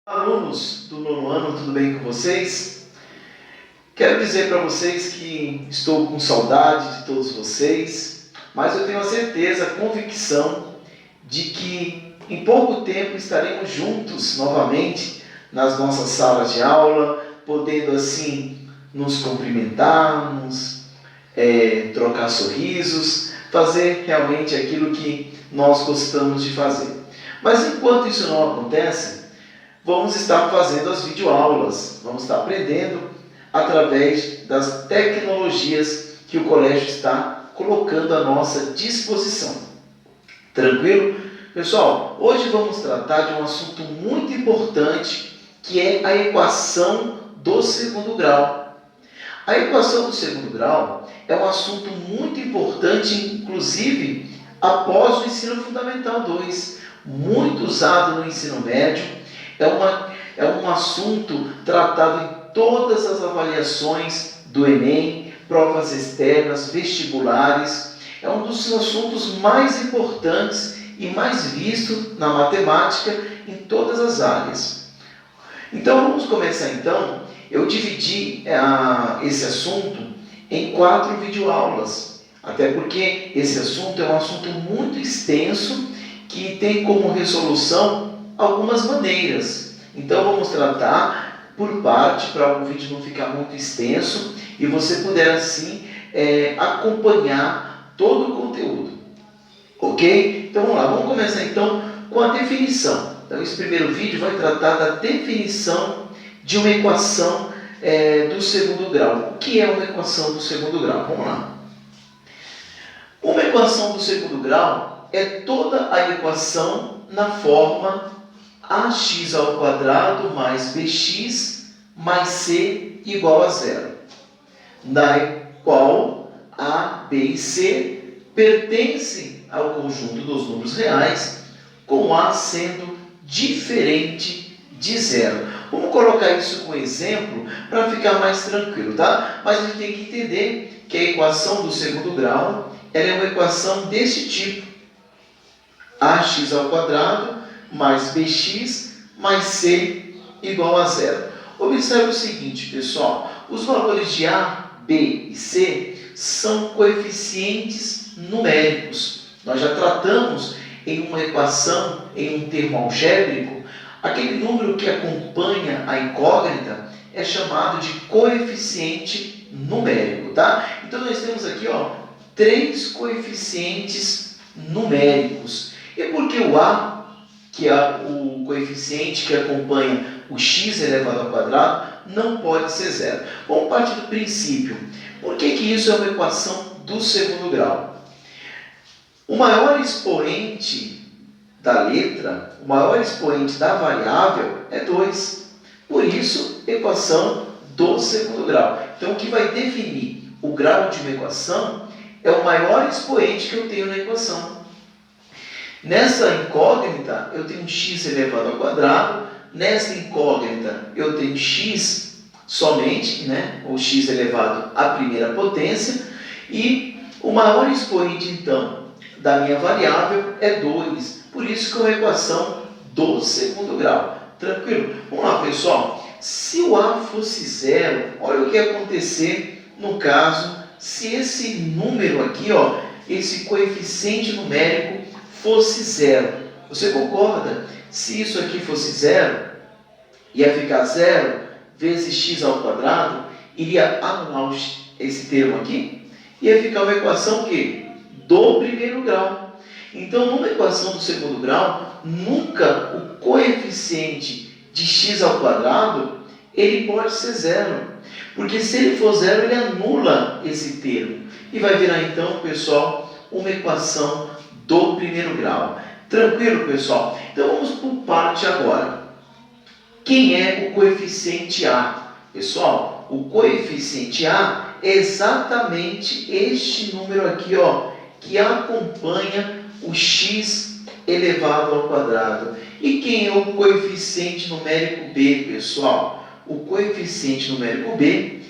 Alunos do nono ano, tudo bem com vocês? Quero dizer para vocês que estou com saudade de todos vocês, mas eu tenho a certeza, a convicção de que em pouco tempo estaremos juntos novamente nas nossas salas de aula, podendo assim nos cumprimentarmos, trocar sorrisos, fazer realmente aquilo que nós gostamos de fazer. Mas enquanto isso não acontece, vamos estar fazendo as videoaulas, vamos estar aprendendo através das tecnologias que o colégio está colocando à nossa disposição. Tranquilo? Pessoal, hoje vamos tratar de um assunto muito importante, que é a equação do segundo grau. A equação do segundo grau é um assunto muito importante, inclusive após o ensino fundamental 2, muito usado no ensino médio. É um assunto tratado em todas as avaliações do Enem, provas externas, vestibulares. É um dos assuntos mais importantes e mais visto na matemática em todas as áreas. Então vamos começar então. Eu dividi esse assunto em 4 videoaulas, até porque esse assunto é um assunto muito extenso que tem como resolução algumas maneiras. Então vamos tratar por parte, para o vídeo não ficar muito extenso e você puder assim acompanhar todo o conteúdo. Ok? Então vamos lá, vamos começar então com a definição. Então esse primeiro vídeo vai tratar da definição de uma equação do segundo grau. O que é uma equação do segundo grau? Vamos lá. Uma equação do segundo grau é toda a equação na forma ax ao quadrado mais bx mais c igual a zero, na qual a, b e c pertencem ao conjunto dos números reais, com a sendo diferente de zero. Vamos colocar isso com exemplo para ficar mais tranquilo, tá? Mas a gente tem que entender que a equação do segundo grau ela é uma equação desse tipo: ax ao quadrado mais bx mais c igual a zero. Observe o seguinte, pessoal: os valores de a, b e c são coeficientes numéricos. Nós já tratamos em uma equação, em um termo algébrico, aquele número que acompanha a incógnita é chamado de coeficiente numérico, tá? Então nós temos aqui, 3 coeficientes numéricos. E por que o a, que é o coeficiente que acompanha o x elevado ao quadrado, não pode ser zero? Vamos partir do princípio. Por que isso é uma equação do segundo grau? O maior expoente da letra, o maior expoente da variável é 2. Por isso, equação do segundo grau. Então, o que vai definir o grau de uma equação é o maior expoente que eu tenho na equação. Nessa incógnita, eu tenho x elevado ao quadrado. Nesta incógnita, eu tenho x somente, ou x elevado à primeira potência. E o maior expoente, então, da minha variável é 2. Por isso que é uma equação do segundo grau. Tranquilo? Vamos lá, pessoal. Se o a fosse zero, olha o que ia acontecer no caso se esse número aqui, esse coeficiente numérico fosse zero. Você concorda? Se isso aqui fosse zero, ia ficar zero vezes x ao quadrado, iria anular esse termo aqui, ia ficar uma equação que? Do primeiro grau. Então, numa equação do segundo grau, nunca o coeficiente de x ao quadrado ele pode ser zero. Porque se ele for zero, ele anula esse termo. E vai virar então, pessoal, uma equação do primeiro grau. Tranquilo, pessoal? Então vamos por parte agora. Quem é o coeficiente a? Pessoal, o coeficiente a é exatamente este número aqui, que acompanha o x elevado ao quadrado. E quem é o coeficiente numérico b, pessoal? O coeficiente numérico b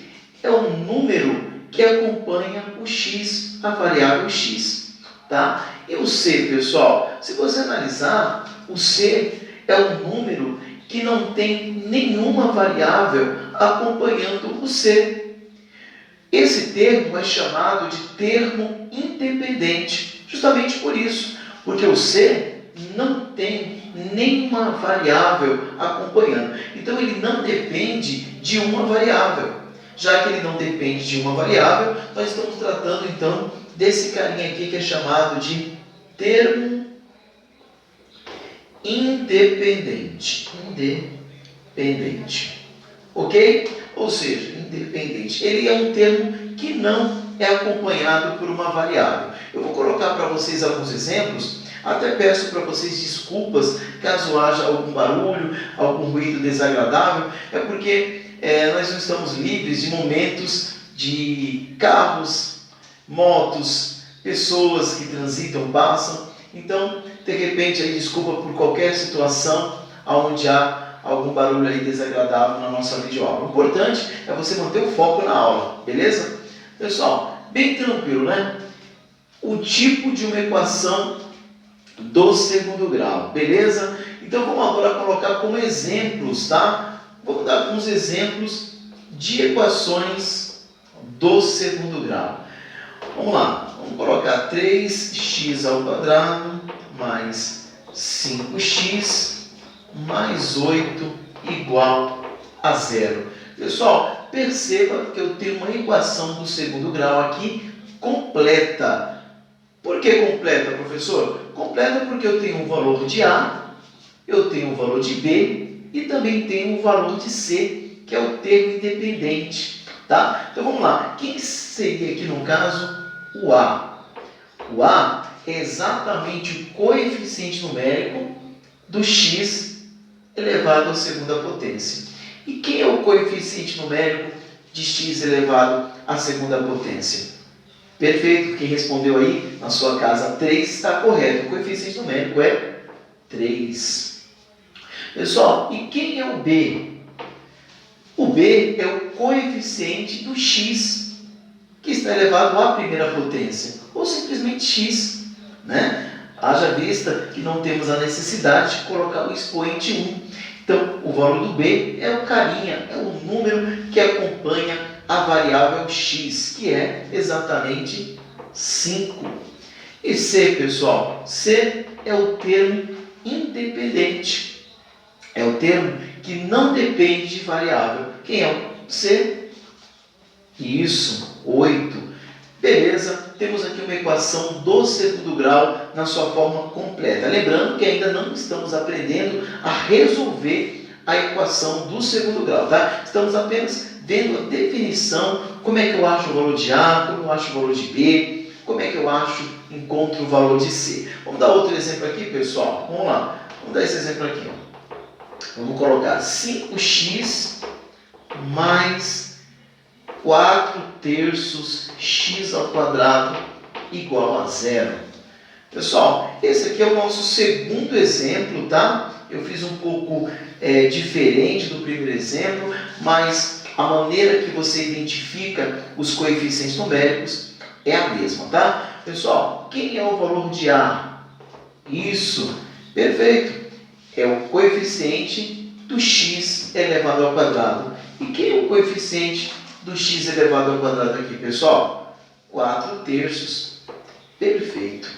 é um número que acompanha o x, a variável x. Tá? E o c, pessoal? Se você analisar, o c é um número que não tem nenhuma variável acompanhando o C. Esse termo é chamado de termo independente, justamente por isso, porque o C não tem nenhuma variável acompanhando. Então ele não depende de uma variável. Já que ele não depende de uma variável, nós estamos tratando então desse carinha aqui que é chamado de termo independente. Independente. Ok? Ou seja, independente. Ele é um termo que não é acompanhado por uma variável. Eu vou colocar para vocês alguns exemplos. Até peço para vocês desculpas caso haja algum barulho, algum ruído desagradável. É porque nós não estamos livres de momentos de carros, motos, pessoas que transitam, passam. Então, de repente, aí, desculpa por qualquer situação onde há algum barulho aí desagradável na nossa videoaula. O importante é você manter o foco na aula, beleza? Pessoal, bem tranquilo, né? O tipo de uma equação do segundo grau, beleza? Então, vamos agora colocar como exemplos, tá? Vamos dar alguns exemplos de equações do segundo grau. Vamos lá, vamos colocar 3x ao quadrado mais 5x mais 8 igual a zero. Pessoal, perceba que eu tenho uma equação do segundo grau aqui completa. Por que completa, professor? Completa porque eu tenho um valor de A, eu tenho um valor de B e também tenho um valor de C, que é o termo independente. Tá? Então vamos lá, quem seria aqui no caso o A? O A é exatamente o coeficiente numérico do x elevado à segunda potência. E quem é o coeficiente numérico de x elevado à segunda potência? Perfeito, quem respondeu aí na sua casa 3 está correto. O coeficiente numérico é 3. Pessoal, e quem é o B? O B é o coeficiente do x, que está elevado à primeira potência, ou simplesmente x, né? Haja vista que não temos a necessidade de colocar o expoente 1. Então, o valor do B é o carinha, é o número que acompanha a variável x, que é exatamente 5. E C, pessoal? C é o termo independente. É o termo que não depende de variável. Quem é o C? Isso, 8. Beleza, temos aqui uma equação do segundo grau na sua forma completa. Lembrando que ainda não estamos aprendendo a resolver a equação do segundo grau, tá? Estamos apenas vendo a definição, como é que eu acho o valor de A, como eu acho o valor de B, como é que eu encontro o valor de C. Vamos dar outro exemplo aqui, pessoal? Vamos lá, vamos dar esse exemplo aqui. Ó. Vamos colocar 5x mais 4 terços x ao quadrado igual a zero. Pessoal, esse aqui é o nosso segundo exemplo, tá? Eu fiz um pouco diferente do primeiro exemplo, mas a maneira que você identifica os coeficientes numéricos é a mesma, tá? Pessoal, quem é o valor de A? Isso, perfeito. É o coeficiente do x elevado ao quadrado. E quem é o coeficiente do x elevado ao quadrado aqui, pessoal? 4 terços. Perfeito.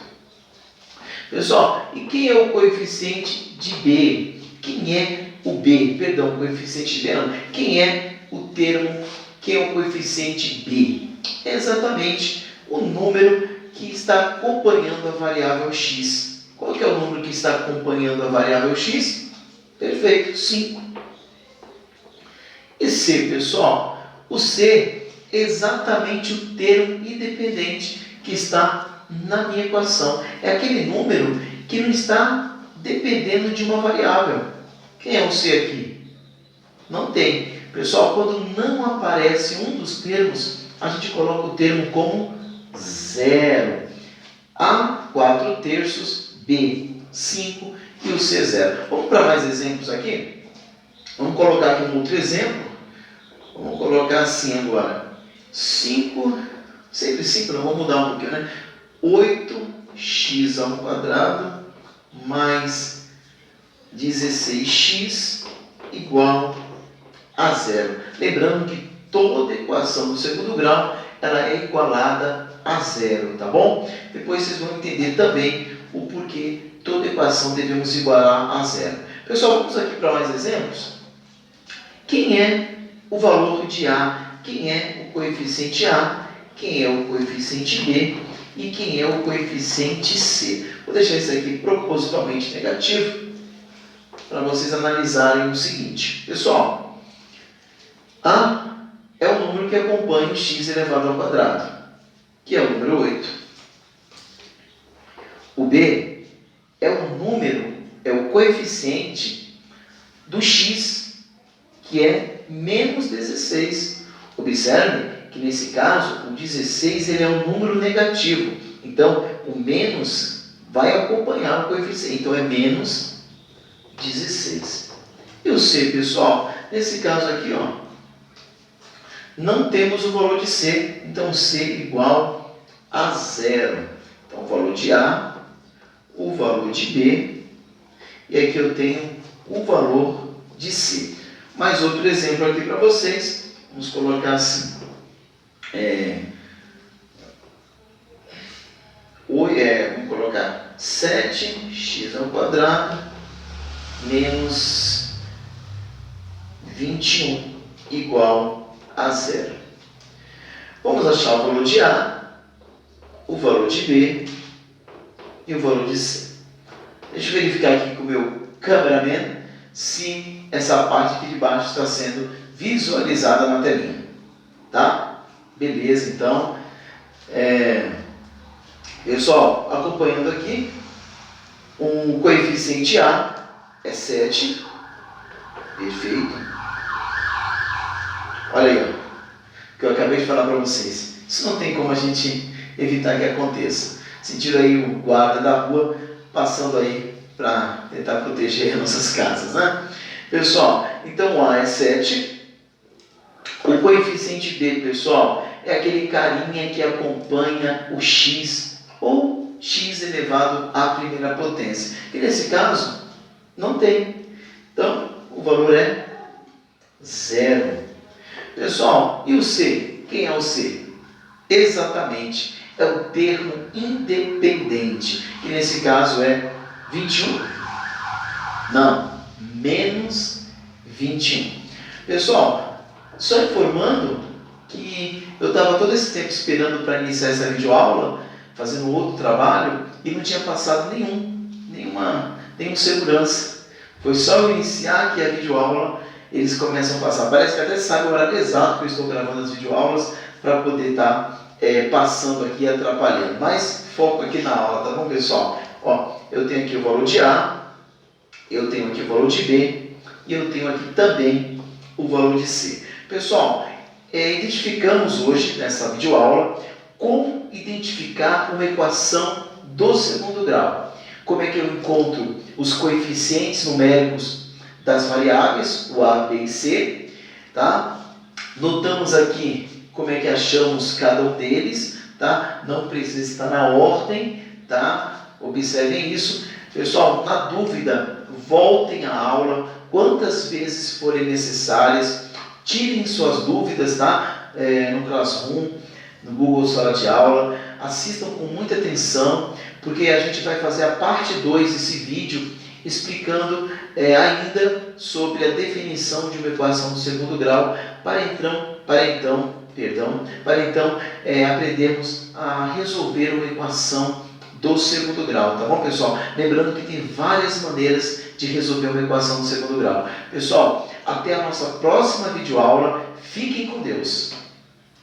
Pessoal, e quem é o coeficiente de B? Quem é o B? Perdão, o coeficiente de B não. Quem é o termo, quem é o coeficiente B? É exatamente o número que está acompanhando a variável x. Qual que é o número que está acompanhando a variável x? Perfeito, 5. E C, pessoal? O C é exatamente o termo independente que está na minha equação. É aquele número que não está dependendo de uma variável. Quem é o C aqui? Não tem. Pessoal, quando não aparece um dos termos, a gente coloca o termo como zero. A, 4 terços, B, 5 e o C, 0. Vamos para mais exemplos aqui? Vamos colocar aqui um outro exemplo. Vamos colocar assim agora. 5, sempre 5, não vamos mudar um pouquinho, né? 8x ao quadrado mais 16x igual a zero. Lembrando que toda equação do segundo grau ela é igualada a zero, tá bom? Depois vocês vão entender também o porquê toda equação devemos igualar a zero. Pessoal, vamos aqui para mais exemplos. Quem é o valor de A? Quem é o coeficiente A? Quem é o coeficiente B? E quem é o coeficiente C? Vou deixar isso aqui propositalmente negativo para vocês analisarem o seguinte. Pessoal, A é o número que acompanha o x elevado ao quadrado, que é o número 8. O B é o número, é o coeficiente do x, que é menos 16. Observe que nesse caso o 16 ele é um número negativo. Então o menos vai acompanhar o coeficiente. Então é menos 16. E o C, pessoal? Nesse caso aqui, ó, não temos o valor de C. Então C igual a zero. Então o valor de A, o valor de B, e aqui eu tenho o valor de C. Mais outro exemplo aqui para vocês. Vamos colocar assim. Vamos colocar 7x ao quadrado menos 21 igual a zero. Vamos achar o valor de A, o valor de B e o valor de C. Deixa eu verificar aqui com o meu cameraman se essa parte aqui de baixo está sendo visualizada na telinha. Tá? Beleza, então. Pessoal, acompanhando aqui, o coeficiente A é 7. Perfeito. Olha aí, ó, que eu acabei de falar para vocês. Isso não tem como a gente evitar que aconteça. Sentiram aí o guarda da rua passando aí para tentar proteger as nossas casas, né? Pessoal, então o A é 7. O coeficiente B, pessoal, é aquele carinha que acompanha o x ou x elevado à primeira potência. E nesse caso, não tem. Então, o valor é zero. Pessoal, e o C? Quem é o C? Exatamente, é o termo independente, que nesse caso é 21. Não, menos 21. Pessoal, só informando que eu estava todo esse tempo esperando para iniciar essa videoaula, fazendo outro trabalho, e não tinha passado nenhum segurança. Foi só eu iniciar aqui a videoaula, eles começam a passar. Parece que até sabe o horário exato que eu estou gravando as videoaulas para poder estar passando aqui e atrapalhando. Mas foco aqui na aula, tá bom, pessoal? Ó, eu tenho aqui o valor de A, eu tenho aqui o valor de B e eu tenho aqui também o valor de C. Pessoal, identificamos hoje nessa videoaula como identificar uma equação do segundo grau. Como é que eu encontro os coeficientes numéricos das variáveis, o A, B e C, tá? Notamos aqui como é que achamos cada um deles, tá? Não precisa estar na ordem, tá? Observem isso. Pessoal, na dúvida, voltem à aula quantas vezes forem necessárias, tirem suas dúvidas, tá? No Classroom, no Google Sala de Aula, assistam com muita atenção, porque a gente vai fazer a parte 2 desse vídeo explicando ainda sobre a definição de uma equação do segundo grau, para então aprendermos a resolver uma equação do segundo grau, tá bom, pessoal? Lembrando que tem várias maneiras de resolver uma equação do segundo grau. Pessoal, até a nossa próxima videoaula. Fiquem com Deus.